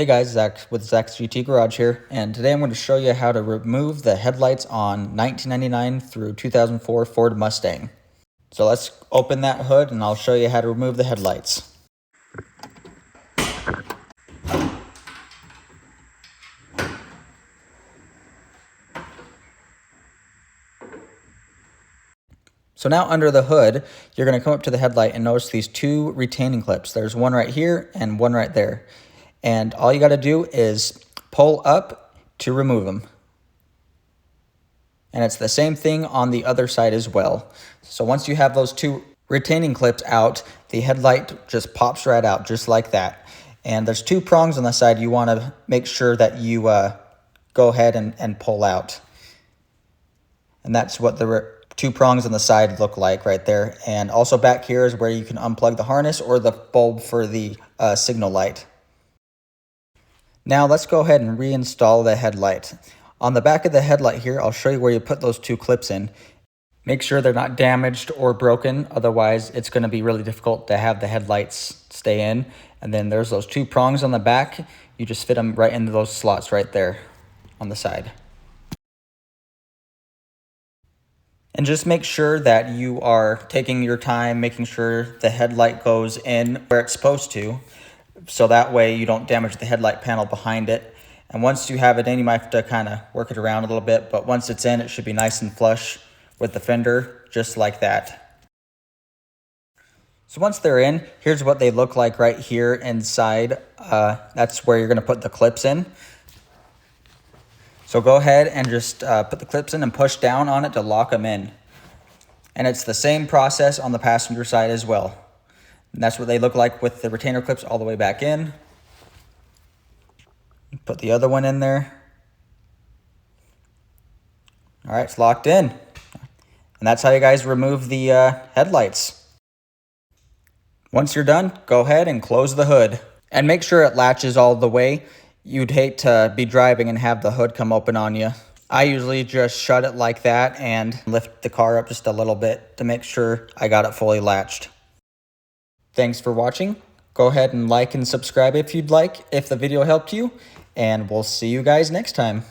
Hey guys, Zach with Zach's GT Garage here, and today I'm going to show you how to remove the headlights on 1999 through 2004 Ford Mustang. So let's open that hood and I'll show you how to remove the headlights. So now under the hood, you're going to come up to the headlight and notice these two retaining clips. There's one right here and one right there. And all you got to do is pull up to remove them. And it's the same thing on the other side as well. So once you have those two retaining clips out, the headlight just pops right out just like that. And there's two prongs on the side you want to make sure that you go ahead and pull out. And that's what the two prongs on the side look like right there. And also back here is where you can unplug the harness or the bulb for the signal light. Now let's go ahead and reinstall the headlight. On the back of the headlight here, I'll show you where you put those two clips in. Make sure they're not damaged or broken, otherwise it's going to be really difficult to have the headlights stay in. And then there's those two prongs on the back. You just fit them right into those slots right there on the side. And just make sure that you are taking your time, making sure the headlight goes in where it's supposed to, so that way you don't damage the headlight panel behind it. And once you have it in, you might have to kind of work it around a little bit, but once it's in, it should be nice and flush with the fender, just like that. So once they're in, here's what they look like right here inside. That's where you're going to put the clips in. So go ahead and just put the clips in and push down on it to lock them in. And it's the same process on the passenger side as well. And that's what they look like with the retainer clips all the way back in. Put the other one in there. All right, it's locked in. And that's how you guys remove the headlights. Once you're done, go ahead and close the hood. And make sure it latches all the way. You'd hate to be driving and have the hood come open on you. I usually just shut it like that and lift the car up just a little bit to make sure I got it fully latched. Thanks for watching. Go ahead and like and subscribe if you'd like, if the video helped you, and we'll see you guys next time.